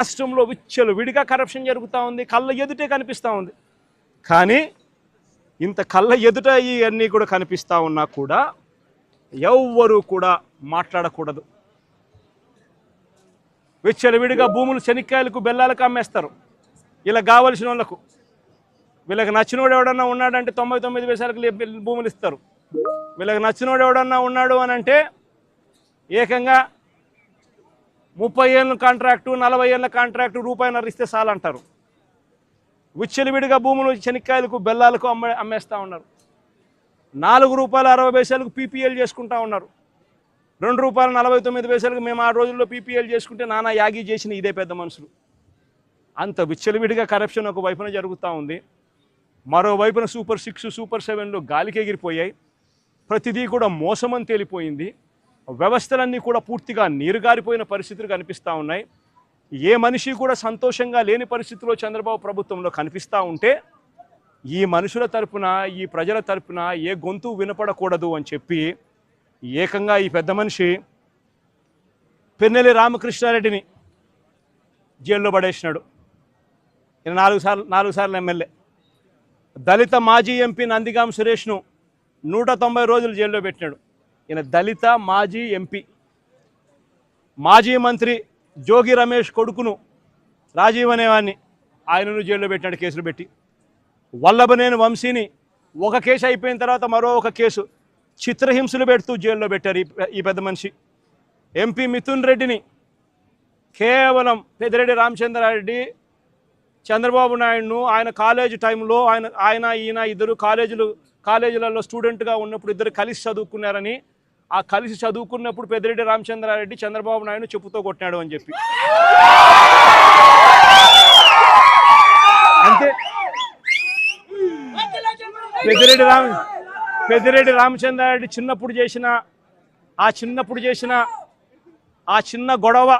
రాష్ట్రంలో విచ్చలు విడిగా కరప్షన్ జరుగుతూ ఉంది, కళ్ళ ఎదుటే కనిపిస్తూ ఉంది. కానీ ఇంత కళ్ళ ఎదుట ఇవన్నీ కూడా కనిపిస్తూ ఉన్నా కూడా ఎవ్వరూ కూడా మాట్లాడకూడదు. విచ్చలవిడిగా భూములు శనిక్కాయలకు బెల్లాలకు అమ్మేస్తారు. ఇలా కావలసిన వాళ్ళకు, వీళ్ళకి నచ్చినోడు ఎవడన్నా ఉన్నాడంటే 99 పైసలకు భూములు ఇస్తారు. వీళ్ళకి నచ్చినోడు ఎవడన్నా ఉన్నాడు అని అంటే ఏకంగా 30 ఏళ్ళ కాంట్రాక్టు, 40 ఏళ్ళ కాంట్రాక్టు, రూపాయిన్నర ఇస్తే చాలంటారు. విచ్చలవిడిగా భూములు శనిక్కాయలకు బెల్లాలకు అమ్మేస్తూ ఉన్నారు. 4 రూపాయల 60 పైసలకు పీపీఎల్ చేసుకుంటా ఉన్నారు. 2 రూపాయల 49 పైసలకు మేము ఆ రోజుల్లో పీపీఎల్ చేసుకుంటే నానా యాగి చేసిన ఇదే పెద్ద మనుషులు. అంత విచ్చలవిడిగా కరప్షన్ ఒక వైపున జరుగుతూ ఉంది. మరోవైపున సూపర్ 6, సూపర్ 7లు గాలికి ఎగిరిపోయాయి. ప్రతిదీ కూడా మోసమని తేలిపోయింది. వ్యవస్థలన్నీ కూడా పూర్తిగా నీరుగారిపోయిన పరిస్థితులు కనిపిస్తూ ఉన్నాయి. ఏ మనిషి కూడా సంతోషంగా లేని పరిస్థితుల్లో చంద్రబాబు ప్రభుత్వంలో కనిపిస్తూ ఉంటే ఈ మనుషుల తరపున, ఈ ప్రజల తరపున ఏ గొంతు వినపడకూడదు అని చెప్పి ఏకంగా ఈ పెద్ద మనిషి పిన్నెల్లి రామకృష్ణారెడ్డిని జైల్లో పడేసినాడు. ఈయన 4 సార్లు ఎమ్మెల్యే. దళిత మాజీ ఎంపీ నందిగాం సురేష్ను 190 రోజులు జైల్లో పెట్టినాడు. ఈయన దళిత మాజీ ఎంపీ. మాజీ మంత్రి జోగి రమేష్ కొడుకును రాజీవ్ అనేవాడిని ఆయనను జైల్లో పెట్టినాడు కేసులు పెట్టి. వల్లభనేని వంశీని ఒక కేసు అయిపోయిన తర్వాత మరో ఒక కేసు చిత్రహింసలు పెడుతూ జైల్లో పెట్టారు ఈ పెద్ద మనిషి. ఎంపీ మిథున్ రెడ్డిని కేవలం పెద్దిరెడ్డి రామచంద్రారెడ్డి చంద్రబాబు నాయుడును ఆయన కాలేజీ టైంలో ఈయన ఇద్దరు కాలేజీలలో స్టూడెంట్గా ఉన్నప్పుడు ఇద్దరు కలిసి చదువుకున్నారని, ఆ కలిసి చదువుకున్నప్పుడు పెద్దిరెడ్డి రామచంద్రారెడ్డి చంద్రబాబు నాయుడు చెప్పుతో కొట్టినాడు అని చెప్పి. అంతే. పెద్దిరెడ్డి రామచంద్రారెడ్డి చిన్నప్పుడు చేసిన ఆ చిన్న గొడవ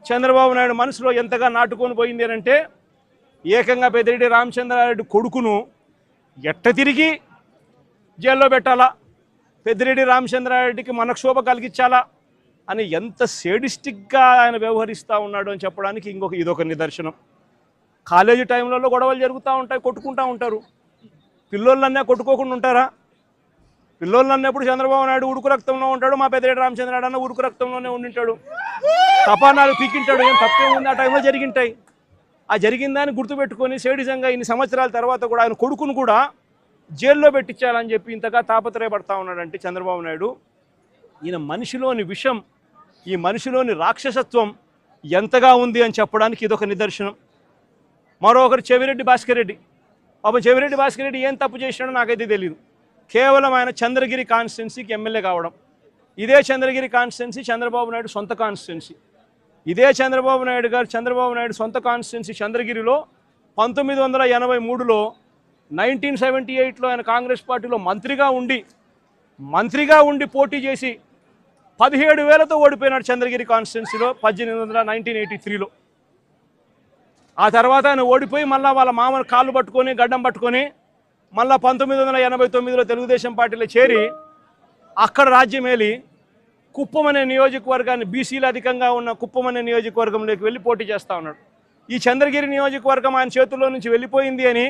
చంద్రబాబు నాయుడు మనసులో ఎంతగా నాటుకొని పోయింది అంటే ఏకంగా పెద్దిరెడ్డి రామచంద్రారెడ్డి కొడుకును ఎట్ట తిరిగి జైల్లో పెట్టాలా, పెద్దిరెడ్డి రామచంద్రారెడ్డికి మనక్షోభ కలిగించాలా అని ఎంత సేడిస్టిక్గా ఆయన వ్యవహరిస్తూ ఉన్నాడు అని చెప్పడానికి ఇదొక నిదర్శనం. కాలేజీ టైంలలో గొడవలు జరుగుతూ ఉంటాయి, కొట్టుకుంటూ ఉంటారు. పిల్లోళ్ళన్నా కొట్టుకోకుండా ఉంటారా? పిల్లోళ్ళు అన్నప్పుడు చంద్రబాబు నాయుడు ఉడుకు రక్తంలో ఉంటాడు, మా పెద్దిరెడ్డి రామచంద్రారెడ్డి అన్న ఉడుకు రక్తంలోనే ఉండింటాడు. తపానాలు పీకింటాడు. ఏం తప్పేముంది? ఆ టైంలో జరిగింటాయి. ఆ జరిగిందాన్ని గుర్తుపెట్టుకొని సేడిజంగా ఇన్ని సంవత్సరాల తర్వాత కూడా ఆయన కొడుకును కూడా జైల్లో పెట్టించాలని చెప్పి ఇంతగా తాపత్రయపడతా ఉన్నాడంటే చంద్రబాబు నాయుడు, ఈయన మనిషిలోని విషం, ఈ మనిషిలోని రాక్షసత్వం ఎంతగా ఉంది అని చెప్పడానికి ఇదొక నిదర్శనం. మరొకరు చెవిరెడ్డి భాస్కర్ రెడ్డి. పాపం చెవిరెడ్డి భాస్కర్ రెడ్డి ఏం తప్పు చేసినాడో నాకైతే తెలియదు. కేవలం ఆయన చంద్రగిరి కాన్స్టిట్యున్సీకి ఎమ్మెల్యే కావడం. ఇదే చంద్రగిరి కాన్స్టిట్యున్సీ చంద్రబాబు నాయుడు సొంత కాన్స్టిట్యున్సీ. ఇదే చంద్రబాబు నాయుడు సొంత కాన్స్టిట్యున్సీ చంద్రగిరిలో 1983లో 1978లో ఆయన కాంగ్రెస్ పార్టీలో మంత్రిగా ఉండి పోటీ చేసి 17,000తో ఓడిపోయినాడు చంద్రగిరి కాన్స్టిట్యున్సీలో 1983లో. ఆ తర్వాత ఆయన ఓడిపోయి మళ్ళీ వాళ్ళ మామను కాళ్ళు పట్టుకొని గడ్డం పట్టుకొని మళ్ళీ 1989లో తెలుగుదేశం పార్టీలో చేరి అక్కడ రాజ్యమేలి కుప్పం అనే నియోజకవర్గాన్ని, బీసీలు అధికంగా ఉన్న కుప్పం అనే నియోజకవర్గంలోకి వెళ్ళి పోటీ చేస్తూ ఉన్నాడు. ఈ చంద్రగిరి నియోజకవర్గం ఆయన చేతుల్లో నుంచి వెళ్ళిపోయింది అని,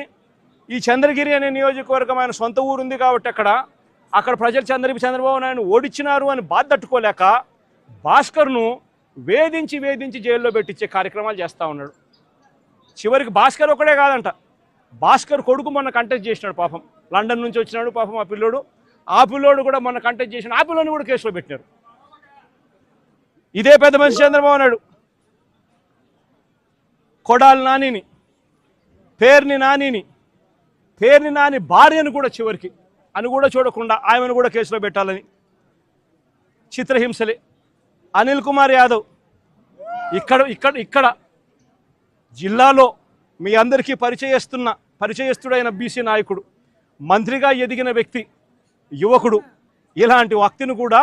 ఈ చంద్రగిరి అనే నియోజకవర్గం ఆయన సొంత ఊరుంది కాబట్టి అక్కడ ప్రజలు చంద్రబాబు నాయుడు ఓడించినారు అని బాధ తట్టుకోలేక భాస్కర్ను వేధించి జైల్లో పెట్టించే కార్యక్రమాలు చేస్తూ ఉన్నాడు. చివరికి భాస్కర్ ఒకడే కాదంట, భాస్కర్ కొడుకు మొన్న కంటెస్ట్ చేసినాడు. పాపం లండన్ నుంచి వచ్చినాడు పాపం ఆ పిల్లోడు కూడా మొన్న కంటెస్ట్ చేసినాడు. ఆ పిల్లోని కూడా కేసులో పెట్టినారు. ఇదే పెద్ద మనిషి చంద్రబాబు నాయుడు కొడాలి నానిని, పేర్ని నాని భార్యను కూడా చివరికి అని కూడా చూడకుండా ఆమెను కూడా కేసులో పెట్టాలని చిత్రహింసలే. అనిల్ కుమార్ యాదవ్ ఇక్కడ జిల్లాలో మీ అందరికీ పరిచయస్తుడైన బీసీ నాయకుడు, మంత్రిగా ఎదిగిన వ్యక్తి, యువకుడు, ఇలాంటి వ్యక్తిని కూడా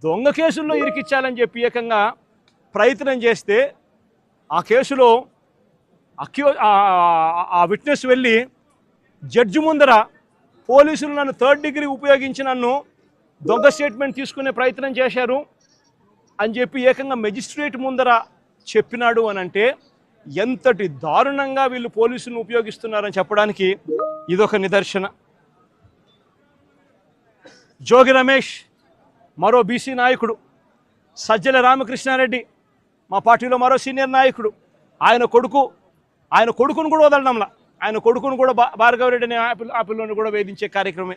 దొంగ కేసుల్లో ఇరికించాలని చెప్పి ఏకంగా ప్రయత్నం చేస్తే ఆ కేసులో ఆ విట్నెస్ వెళ్ళి జడ్జి ముందర పోలీసులు నన్ను 3rd డిగ్రీ ఉపయోగించి నన్ను దొంగ స్టేట్మెంట్ తీసుకునే ప్రయత్నం చేశారు అని చెప్పి ఏకంగా మెజిస్ట్రేట్ ముందర చెప్పినాడు అని అంటే ఎంతటి దారుణంగా వీళ్ళు పోలీసులను ఉపయోగిస్తున్నారని చెప్పడానికి ఇదొక నిదర్శన. జోగి రమేష్ మరో బీసీ నాయకుడు, సజ్జల రామకృష్ణారెడ్డి మా పార్టీలో మరో సీనియర్ నాయకుడు, ఆయన కొడుకును కూడా వదలడంలా, ఆయన కొడుకును కూడా భార్గవరెడ్డి అనే ఆపిల్లోని కూడా వేధించే కార్యక్రమే.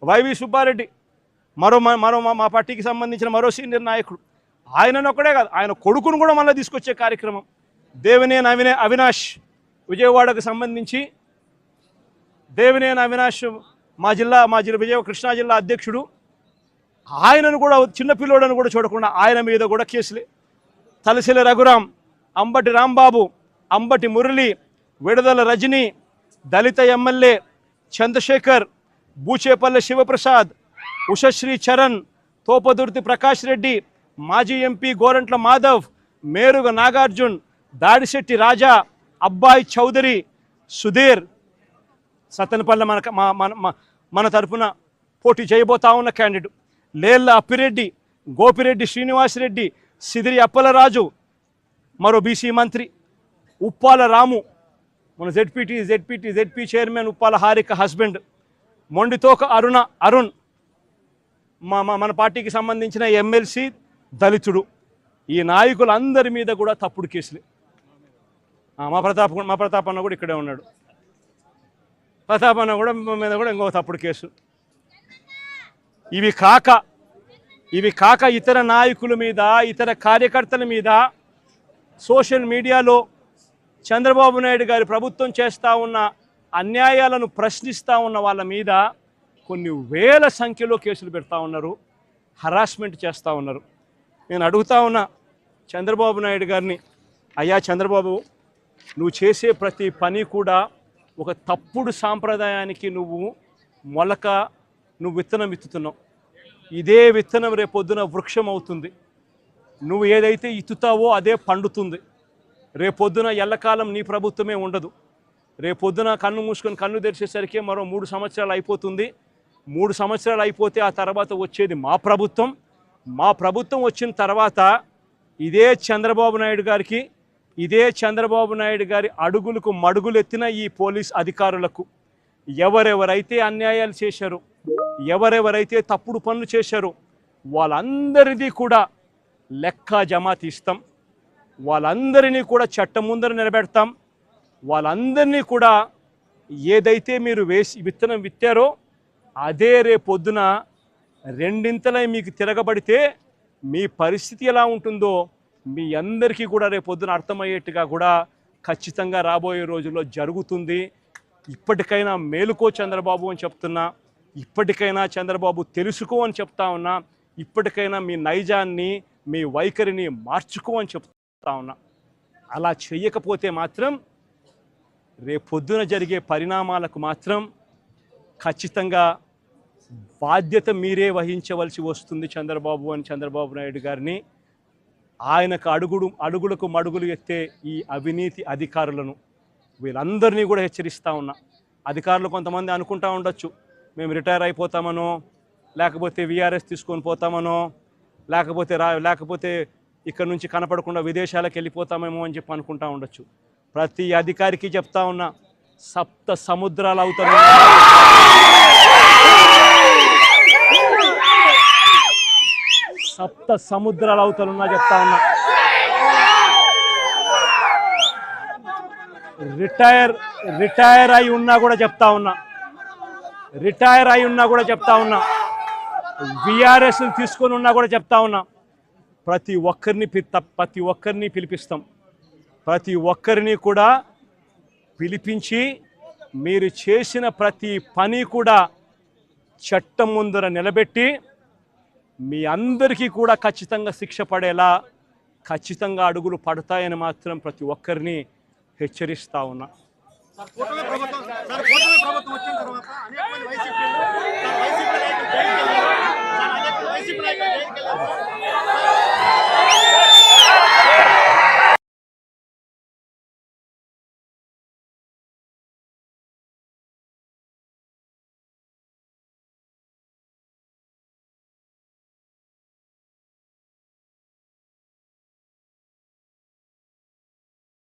వైవి సుబ్బారెడ్డి మరో మా పార్టీకి సంబంధించిన మరో సీనియర్ నాయకుడు, ఆయనను ఒక్కడే కాదు ఆయన కొడుకును కూడా మళ్ళీ తీసుకొచ్చే కార్యక్రమం. దేవినేని అవినాష్ విజయవాడకు సంబంధించి దేవినేని అవినాష్ మా జిల్లా కృష్ణా జిల్లా అధ్యక్షుడు, ఆయనను కూడా చిన్నపిల్లోడని కూడా చూడకుండా ఆయన మీద కూడా కేసులే. తలసిల రఘురాం, అంబటి రాంబాబు, అంబటి మురళి, విడుదల రజని, దళిత ఎమ్మెల్యే చంద్రశేఖర్, బూచేపల్లె శివప్రసాద్, ఉషశ్రీ చరణ్, తోపదుర్తి ప్రకాష్ రెడ్డి, మాజీ ఎంపీ గోరంట్ల మాధవ్, మేరుగ నాగార్జున్, దాడిశెట్టి రాజా, అబ్బాయి చౌదరి, సుధీర్, సత్తెనపల్లి మన తరఫున పోటీ చేయబోతా ఉన్న క్యాండిడేట్, లేళ్ల అప్పిరెడ్డి, గోపిరెడ్డి శ్రీనివాసరెడ్డి, సిదిరి అప్పలరాజు, మరో బీసీ మంత్రి ఉప్పాల రాము, మన ZP chairman Uppala Harika husband, Mondithoka Arun మన పార్టీకి సంబంధించిన ఎమ్మెల్సీ దళితుడు. ఈ నాయకులందరి మీద కూడా తప్పుడు కేసులే. మా ప్రతాప్ అన్న కూడా ఇక్కడే ఉన్నాడు. ప్రతాప్ అన్న కూడా మీద కూడా ఇంకో తప్పుడు కేసు. ఇవి కాక ఇతర నాయకుల మీద, ఇతర కార్యకర్తల మీద సోషల్ మీడియాలో చంద్రబాబు నాయుడు గారి ప్రభుత్వం చేస్తూ ఉన్న అన్యాయాలను ప్రశ్నిస్తూ ఉన్న వాళ్ళ మీద కొన్ని వేల సంఖ్యలో కేసులు పెడతా ఉన్నారు, హరాస్మెంట్ చేస్తూ ఉన్నారు. నేను అడుగుతా ఉన్నా చంద్రబాబు నాయుడు గారిని, అయ్యా చంద్రబాబు, నువ్వు చేసే ప్రతి పని కూడా ఒక తప్పుడు సాంప్రదాయానికి నువ్వు విత్తనం విత్తుతున్నావు. ఇదే విత్తనం రేపొద్దున వృక్షం అవుతుంది. నువ్వు ఏదైతే ఇత్తుతావో అదే పండుతుంది. రేపొద్దున ఎల్లకాలం నీ ప్రభుత్వమే ఉండదు. రేపొద్దున కన్ను మూసుకొని కన్ను తెరిచేసరికి మరో 3 సంవత్సరాలు అయిపోతుంది. 3 సంవత్సరాలు అయిపోతే ఆ తర్వాత వచ్చేది మా ప్రభుత్వం. మా ప్రభుత్వం వచ్చిన తర్వాత ఇదే చంద్రబాబు నాయుడు గారి అడుగులకు మడుగులెత్తిన ఈ పోలీస్ అధికారులకు ఎవరెవరైతే అన్యాయాలు చేశారో, ఎవరెవరైతే తప్పుడు పనులు చేశారో వాళ్ళందరిది కూడా లెక్క జమా తీస్తాం. వాళ్ళందరినీ కూడా చట్టం ముందర నిలబెడతాం. వాళ్ళందరినీ కూడా ఏదైతే మీరు విత్తనం విత్తారో అదే రేపొద్దున రెండింతలై మీకు తిరగబడితే మీ పరిస్థితి ఎలా ఉంటుందో మీ అందరికీ కూడా రేపొద్దున అర్థమయ్యేట్టుగా కూడా ఖచ్చితంగా రాబోయే రోజుల్లో జరుగుతుంది. ఇప్పటికైనా మేలుకో చంద్రబాబు అని చెప్తున్నా, ఇప్పటికైనా చంద్రబాబు తెలుసుకో అని చెప్తా ఉన్నా, ఇప్పటికైనా మీ నైజాన్ని, మీ వైఖరిని మార్చుకో అని చెప్తా ఉన్నా. అలా చెయ్యకపోతే మాత్రం రేపొద్దున జరిగే పరిణామాలకు మాత్రం ఖచ్చితంగా బాధ్యత మీరే వహించవలసి వస్తుంది చంద్రబాబు నాయుడు గారిని. ఆయనకు అడుగులకు మడుగులు ఎత్తే ఈ అవినీతి అధికారులను వీళ్ళందరినీ కూడా హెచ్చరిస్తూ ఉన్నా. అధికారులు కొంతమంది అనుకుంటా ఉండొచ్చు, మేము రిటైర్ అయిపోతామనో, లేకపోతే వీఆర్ఎస్ తీసుకొని పోతామనో, లేకపోతే ఇక్కడ నుంచి కనపడకుండా విదేశాలకు వెళ్ళిపోతామేమో అని చెప్పి అనుకుంటా ఉండొచ్చు. ప్రతి అధికారికి చెప్తా ఉన్నా, 7 సముద్రాలు అవుతాయి. 7 సముద్రాలు అవుతానున్నా చెప్తా ఉన్నా. రిటైర్ అయి ఉన్నా కూడా చెప్తా ఉన్నా. విఆర్ఎస్ తీసుకొని ఉన్నా కూడా చెప్తా ఉన్నా. ప్రతి ఒక్కరిని పిలిపిస్తాం. ప్రతి ఒక్కరిని కూడా పిలిపించి మీరు చేసిన ప్రతి పని కూడా చట్టం ముందర నిలబెట్టి మీ అందరికీ కూడా ఖచ్చితంగా శిక్ష పడేలా ఖచ్చితంగా అడుగులు పడతాయని మాత్రం ప్రతి ఒక్కరిని హెచ్చరిస్తా ఉన్నా.